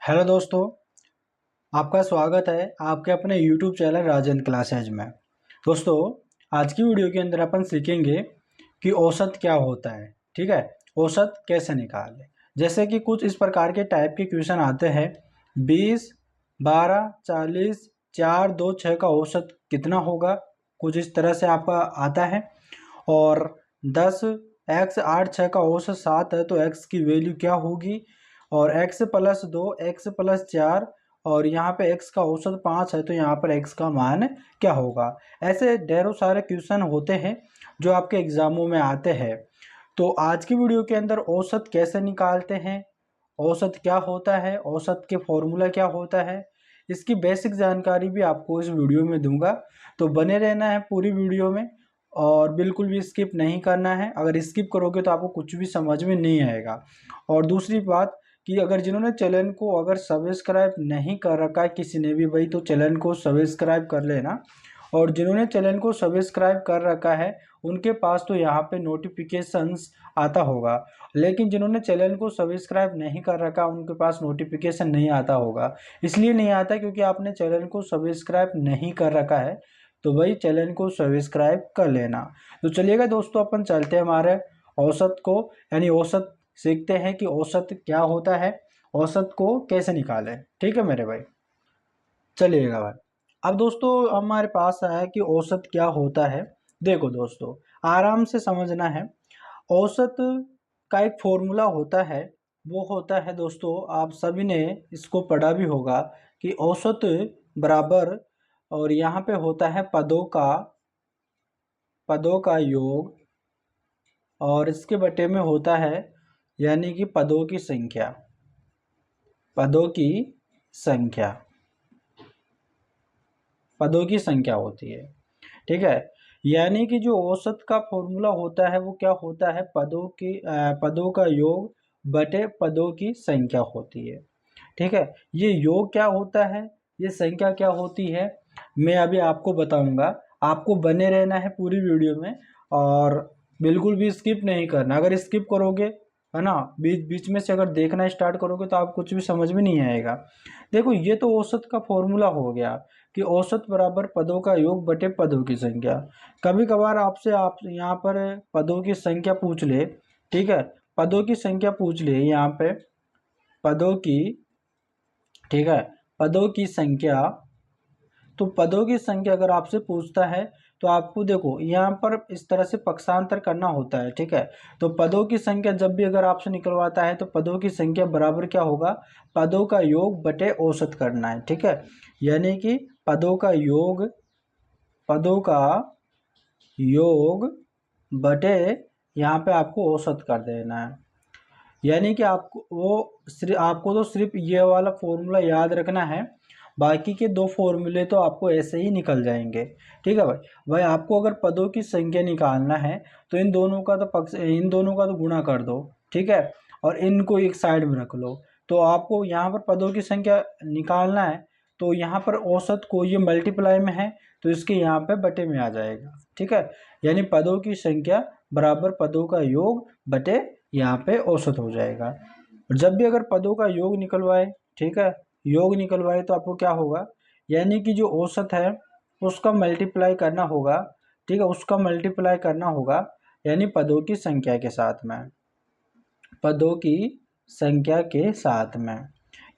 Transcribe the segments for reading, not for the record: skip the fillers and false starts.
Hello दोस्तों, आपका स्वागत है आपके अपने यूट्यूब चैनल राजन क्लासेज में। दोस्तों, आज की वीडियो के अंदर अपन सीखेंगे कि औसत क्या होता है। ठीक है, औसत कैसे निकालें। जैसे कि कुछ इस प्रकार के टाइप के क्वेश्चन आते हैं। 20, 12, 40, 4, 2, 6 का औसत कितना होगा, कुछ इस तरह से आपका आता है। और 10, x 8, 6 का औसत 7 है तो x की वैल्यू क्या होगी। और x प्लस 2, x प्लस 4 और यहाँ पे x का औसत 5 है तो यहाँ पर x का मान क्या होगा। ऐसे ढेरों सारे क्वेश्चन होते हैं जो आपके एग्जामों में आते हैं। तो आज की वीडियो के अंदर औसत कैसे निकालते हैं, औसत क्या होता है, औसत के फॉर्मूला क्या होता है, इसकी बेसिक जानकारी भी आपको इस वीडियो में दूंगा। तो बने रहना है पूरी वीडियो में और बिल्कुल भी स्किप नहीं करना है। अगर स्किप करोगे तो आपको कुछ भी समझ में नहीं आएगा। और दूसरी बात कि अगर जिन्होंने चैनल को अगर सब्सक्राइब नहीं कर रखा है किसी ने भी भाई, तो चैनल को सब्सक्राइब कर लेना। और जिन्होंने चैनल को सब्सक्राइब कर रखा है उनके पास तो यहाँ पे नोटिफिकेशंस आता होगा, लेकिन जिन्होंने चैनल को सब्सक्राइब नहीं कर रखा उनके पास नोटिफिकेशन नहीं आता होगा। इसलिए नहीं आता क्योंकि आपने चैनल को सब्सक्राइब नहीं कर रखा है। तो भाई चैनल को सब्सक्राइब कर लेना। तो चलिएगा दोस्तों, अपन चलते हैं हमारे औसत को, यानी औसत सीखते हैं कि औसत क्या होता है, औसत को कैसे निकालें। ठीक है मेरे भाई, चलिएगा भाई। अब दोस्तों हमारे पास है कि औसत क्या होता है। देखो दोस्तों, आराम से समझना है। औसत का एक फॉर्मूला होता है, वो होता है दोस्तों, आप सभी ने इसको पढ़ा भी होगा कि औसत बराबर, और यहाँ पे होता है पदों का योग, और इसके बटे में होता है यानी कि पदों की संख्या पदों की संख्या होती है। ठीक है, यानी कि जो औसत का फॉर्मूला होता है वो क्या होता है, पदों का योग बटे पदों की संख्या होती है। ठीक है, ये योग क्या होता है, ये संख्या क्या होती है, मैं अभी आपको बताऊंगा। आपको बने रहना है पूरी वीडियो में और बिल्कुल भी स्किप नहीं करना। अगर स्किप करोगे, है ना, बीच बीच में से अगर देखना स्टार्ट करोगे तो आप कुछ भी समझ में नहीं आएगा। देखो, ये तो औसत का फॉर्मूला हो गया कि औसत बराबर पदों का योग बटे पदों की संख्या। कभी कभार आपसे आप यहाँ पर पदों की संख्या पूछ ले। ठीक है, पदों की संख्या पूछ ले यहाँ पे, पदों की, ठीक है, पदों की संख्या। तो पदों की संख्या अगर आपसे पूछता है तो आपको देखो यहाँ पर इस तरह से पक्षांतर करना होता है। ठीक है, तो पदों की संख्या जब भी अगर आपसे निकलवाता है तो पदों की संख्या बराबर क्या होगा, पदों का योग बटे औसत करना है। ठीक है, यानी कि पदों का योग बटे यहाँ पे आपको औसत कर देना है। यानी कि आपको तो सिर्फ ये वाला फॉर्मूला याद रखना है, बाकी के दो फॉर्मूले तो आपको ऐसे ही निकल जाएंगे। ठीक है भाई। भाई आपको अगर पदों की संख्या निकालना है तो इन दोनों का तो गुणा कर दो। ठीक है, और इनको एक साइड में रख लो। तो आपको यहाँ पर पदों की संख्या निकालना है तो यहाँ पर औसत को ये मल्टीप्लाई में है तो इसके यहाँ पे बटे में आ जाएगा। ठीक है, यानी पदों की संख्या बराबर पदों का योग बटे यहाँ पे औसत हो जाएगा। और जब भी अगर पदों का योग निकलवाए, ठीक है, योग निकलवाए तो आपको क्या होगा, यानी कि जो औसत है उसका मल्टीप्लाई करना होगा। ठीक है, उसका मल्टीप्लाई करना होगा यानी पदों की संख्या के साथ में।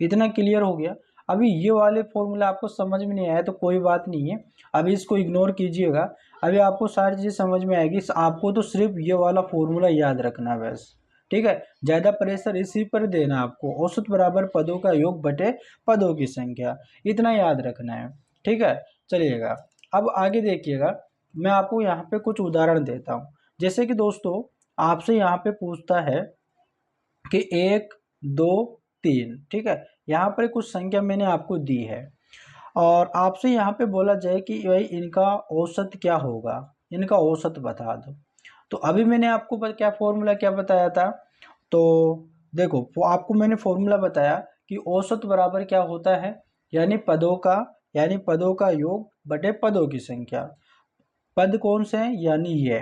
इतना क्लियर हो गया। अभी ये वाले फॉर्मूला आपको समझ में नहीं आया तो कोई बात नहीं है, अभी इसको इग्नोर कीजिएगा। अभी आपको सारी चीज़ें समझ में आएगी। आपको तो सिर्फ ये वाला फॉर्मूला याद रखना है बस। ठीक है, ज़्यादा प्रेशर इसी पर देना आपको। औसत बराबर पदों का योग बटे पदों की संख्या, इतना याद रखना है। ठीक है, चलिएगा अब आगे देखिएगा। मैं आपको यहाँ पे कुछ उदाहरण देता हूँ। जैसे कि दोस्तों आपसे यहाँ पे पूछता है कि 1, 2, 3। ठीक है, यहाँ पर कुछ संख्या मैंने आपको दी है और आपसे यहाँ पे बोला जाए कि भाई इनका औसत क्या होगा, इनका औसत बता दो। तो अभी मैंने आपको क्या फॉर्मूला क्या बताया था, तो देखो वो आपको मैंने फॉर्मूला बताया कि औसत बराबर क्या होता है, यानी पदों का योग बटे पदों की संख्या। पद कौन से हैं, यानी ये।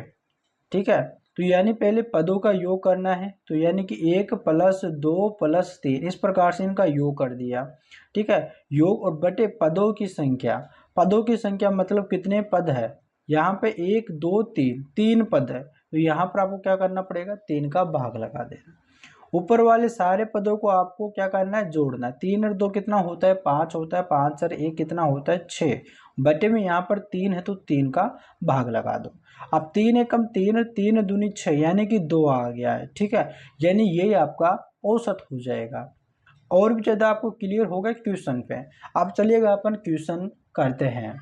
ठीक है, तो यानी पहले पदों का योग करना है, तो यानी कि 1 + 2 + 3 इस प्रकार से इनका योग कर दिया। ठीक है, योग और बटे पदों की संख्या। पदों की संख्या मतलब कितने पद है, यहाँ पे 1 2 3 3 पद है, तो यहाँ पर आपको क्या करना पड़ेगा, 3 का भाग लगा देना। ऊपर वाले सारे पदों को आपको क्या करना है, जोड़ना है। 3 और 2 कितना होता है, 5 होता है। 5 और 1 कितना होता है, 6। बटे में यहाँ पर 3 है तो 3 का भाग लगा दो। अब 3 एकम 3, 3 दूनी 6 यानी कि 2 आ गया है। ठीक है, यानी यही आपका औसत हो जाएगा। और भी ज़्यादा आपको क्लियर होगा क्वेश्चन पे। अब चलिएगा अपन क्वेश्चन करते हैं।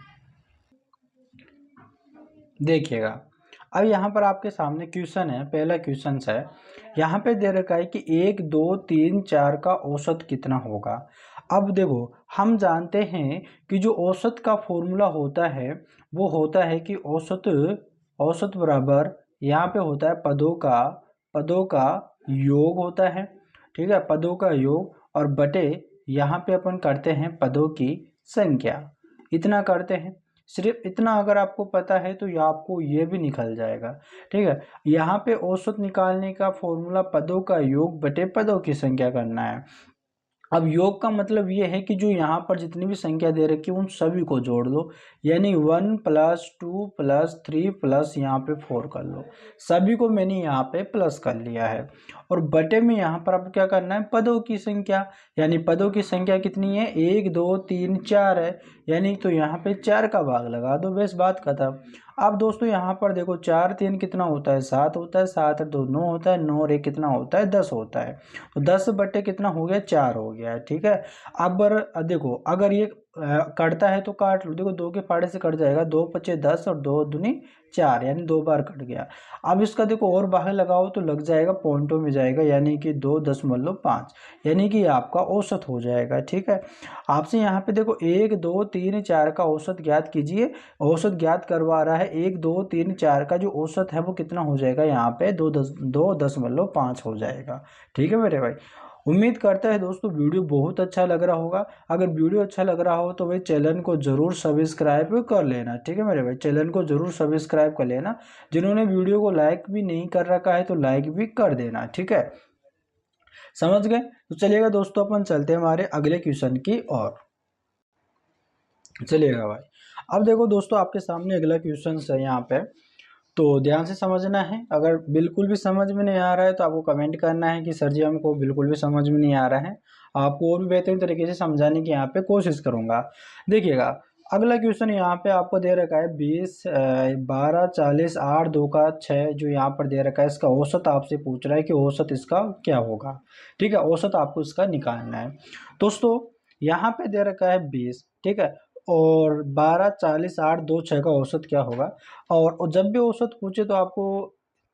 देखिएगा, अब यहाँ पर आपके सामने क्वेश्चन है, पहला क्वेश्चन है। यहाँ पे दे रखा है कि 1 2 3 4 का औसत कितना होगा। अब देखो, हम जानते हैं कि जो औसत का फॉर्मूला होता है वो होता है कि औसत औसत बराबर यहाँ पे होता है पदों का योग होता है। ठीक है, पदों का योग और बटे यहाँ पे अपन करते हैं पदों की संख्या, इतना करते हैं। सिर्फ इतना अगर आपको पता है तो आपको ये भी निकल जाएगा। ठीक है, यहाँ पे औसत निकालने का फॉर्मूला पदों का योग बटे पदों की संख्या करना है। अब योग का मतलब ये है कि जो यहाँ पर जितनी भी संख्या दे रखी है उन सभी को जोड़ लो, यानी 1 + 2 + 3 प्लस यहाँ पे 4 कर लो। सभी को मैंने यहाँ पे प्लस कर लिया है। और बटे में यहाँ पर आपको क्या करना है, पदों की संख्या, यानी पदों की संख्या कितनी है, 1 2 3 4 है, यानी तो यहाँ पे 4 का भाग लगा दो, बस बात खत्म। अब दोस्तों यहाँ पर देखो, 4 3 कितना होता है, 7 होता है। 7 और 2 9 होता है। 9 और 1 कितना होता है, 10 होता है। तो 10 बटे कितना हो गया, 4 हो गया है। ठीक है, अब देखो अगर ये कटता है तो काट लो। देखो 2 के फाड़े से कट जाएगा, 2 × 5 = 10 और 2 दूनी 4, यानी 2 बार कट गया। अब इसका देखो और बाहर लगाओ तो लग जाएगा, पॉइंटों में जाएगा, यानी कि 2.5, यानी कि आपका औसत हो जाएगा। ठीक है, आपसे यहाँ पे देखो 1 2 3 4 का औसत ज्ञात कीजिए। औसत ज्ञात करवा रहा है, 1 2 3 4 का जो औसत है वो कितना हो जाएगा, यहाँ पे 2.5 हो जाएगा। ठीक है मेरे भाई, उम्मीद करता है दोस्तों वीडियो बहुत अच्छा लग रहा होगा। अगर वीडियो अच्छा लग रहा हो तो भाई चैनल को जरूर सब्सक्राइब कर लेना। ठीक है मेरे भाई, चैनल को जरूर सब्सक्राइब कर लेना। जिन्होंने वीडियो को लाइक भी नहीं कर रखा है तो लाइक भी कर देना। ठीक है, समझ गए। तो चलिएगा दोस्तों, अपन चलते हैं हमारे अगले क्वेश्चन की ओर। चलिएगा भाई, अब देखो दोस्तों आपके सामने अगला क्वेश्चन है यहाँ पे, तो ध्यान से समझना है। अगर बिल्कुल भी समझ में नहीं आ रहा है तो आपको कमेंट करना है कि सर जी हमको बिल्कुल भी समझ में नहीं आ रहा है, आपको और भी बेहतरीन तरीके से समझाने की यहाँ पे कोशिश करूँगा। देखिएगा, अगला क्वेश्चन यहाँ पे आपको दे रखा है 20 12 40 8 2 का 6, जो यहाँ पर दे रखा है, इसका औसत आपसे पूछ रहा है कि औसत इसका क्या होगा। ठीक है, औसत आपको इसका निकालना है। दोस्तों यहाँ पे दे रखा है 20, ठीक है, और 12 40 8 2 6 का औसत क्या होगा। और जब भी औसत पूछे तो आपको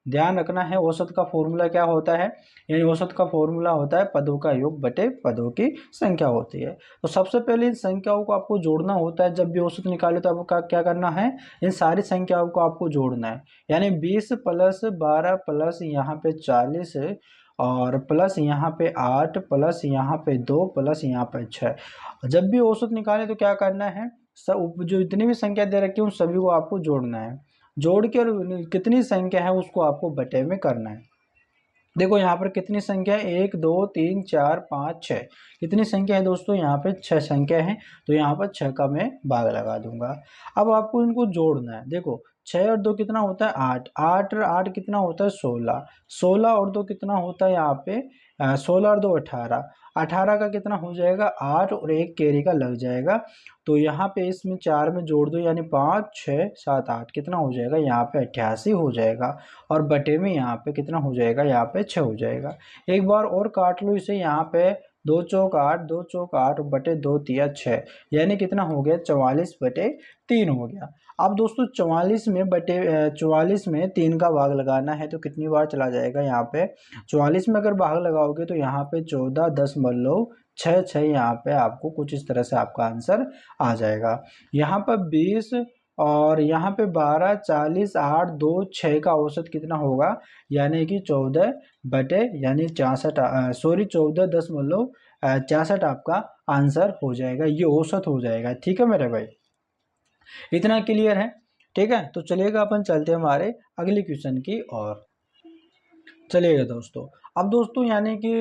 ध्यान रखना है औसत का फॉर्मूला क्या होता है, यानी औसत का फॉर्मूला होता है पदों का योग बटे पदों की संख्या होती है। तो सबसे पहले इन संख्याओं को आपको जोड़ना होता है। जब भी औसत निकाले तो आपको क्या करना है, इन सारी संख्याओं को आपको जोड़ना है। यानी 20 + 12 प्लस यहाँ पे 40 और प्लस यहाँ पे 8 प्लस यहाँ पे 2 प्लस यहाँ पे 6। जब भी औसत निकाले तो क्या करना है, सब जो इतनी भी संख्या दे रखी है उन सभी को आपको जोड़ना है। जोड़ के और कितनी संख्या है उसको आपको बटे में करना है। देखो यहाँ पर कितनी संख्या है, 1 2 3 4 5 6, कितनी संख्या है दोस्तों, यहाँ पे 6 संख्या है। तो यहाँ पर 6 का मैं भाग लगा दूंगा। अब आपको इनको जोड़ना है। देखो 6 और 2 कितना होता है, 8, 8 और 8 कितना होता है, 16, 16 और 2 कितना होता है यहाँ पे 16 और 2 18, 18 का कितना हो जाएगा, 8 और 1 कैरी का लग जाएगा। तो यहाँ पे इसमें 4 में जोड़ दो, यानी 5 6 7 8, कितना हो जाएगा, यहाँ पे 88 हो जाएगा। और बटे में यहाँ पे कितना हो जाएगा, यहाँ पे 6 हो जाएगा। एक बार और काट लो इसे, यहाँ पे 2 चौक 8, 2 चौक 8 बटे 2 तिया 6, यानी कितना हो गया, 44 बटे 3 हो गया। अब दोस्तों 44 में 3 का भाग लगाना है तो कितनी बार चला जाएगा, यहाँ पे 44 में अगर भाग लगाओगे तो यहाँ पे 14 10 यहाँ पे आपको कुछ इस तरह से आपका आंसर आ जाएगा। यहाँ पर 20 और यहाँ पे 12 40 8 2 6 का औसत कितना होगा, यानी कि 14 बटे यानी 64, सॉरी 14.66 आपका आंसर हो जाएगा, ये औसत हो जाएगा। ठीक है मेरे भाई, इतना क्लियर है। ठीक है, तो चलिएगा अपन चलते हैं हमारे अगले क्वेश्चन की ओर। चलिएगा दोस्तों। अब दोस्तों यानी कि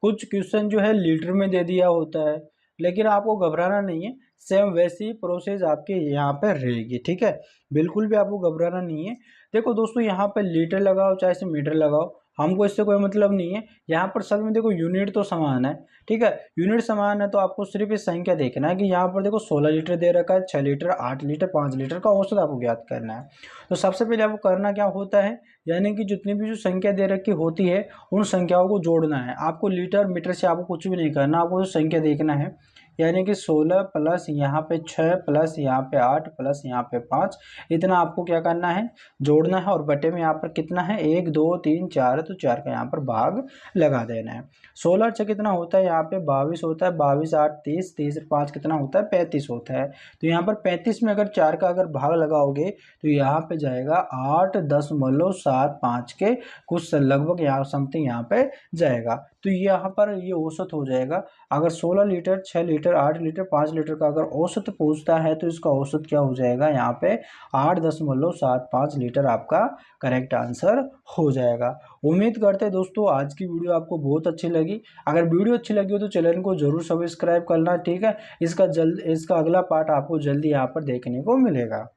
कुछ क्वेश्चन जो है लीटर में दे दिया होता है, लेकिन आपको घबराना नहीं है, सेम वैसी प्रोसेस आपके यहाँ पर रहेगी, ठीक है। बिल्कुल भी आपको घबराना नहीं है। देखो दोस्तों, यहाँ पर लीटर लगाओ चाहे से मीटर लगाओ, हमको इससे कोई मतलब नहीं है। यहाँ पर सब में देखो यूनिट तो समान है, ठीक है। यूनिट समान है तो आपको सिर्फ इस संख्या देखना है कि यहाँ पर देखो 16 लीटर दे रखा है, 6 लीटर, 8 लीटर, 5 लीटर का औसत आपको ज्ञात करना है। तो सबसे पहले आपको करना क्या होता है, यानी कि जितनी भी जो संख्या दे रखी होती है उन संख्याओं को जोड़ना है। आपको लीटर मीटर से आपको कुछ भी नहीं करना, आपको जो संख्या देखना है, यानी कि 16 प्लस यहाँ पे 6 प्लस यहाँ पे 8 प्लस यहाँ पे 5, इतना आपको क्या करना है, जोड़ना है। और बटे में यहाँ पर कितना है, 1 2 3 4 है तो 4 का यहाँ पर भाग लगा देना है। 16 से कितना होता है, यहाँ पे 22 होता है, 22 8 30, 30 5 कितना होता है, 35 होता है। तो यहाँ पर 35 में अगर 4 का अगर भाग लगाओगे तो यहाँ पे जाएगा 8.75 के कुछ लगभग यहाँ समथिंग यहाँ पे जाएगा। तो यहाँ पर ये औसत हो जाएगा। अगर 16 लीटर, 6 लीटर, 8 लीटर, 5 लीटर का अगर औसत पूछता है तो इसका औसत क्या हो जाएगा, यहाँ पे 8.75 लीटर आपका करेक्ट आंसर हो जाएगा। उम्मीद करते हैं दोस्तों आज की वीडियो आपको बहुत अच्छी लगी। अगर वीडियो अच्छी लगी हो तो चैनल को जरूर सब्सक्राइब करना, ठीक है। इसका अगला पार्ट आपको जल्दी यहाँ पर देखने को मिलेगा।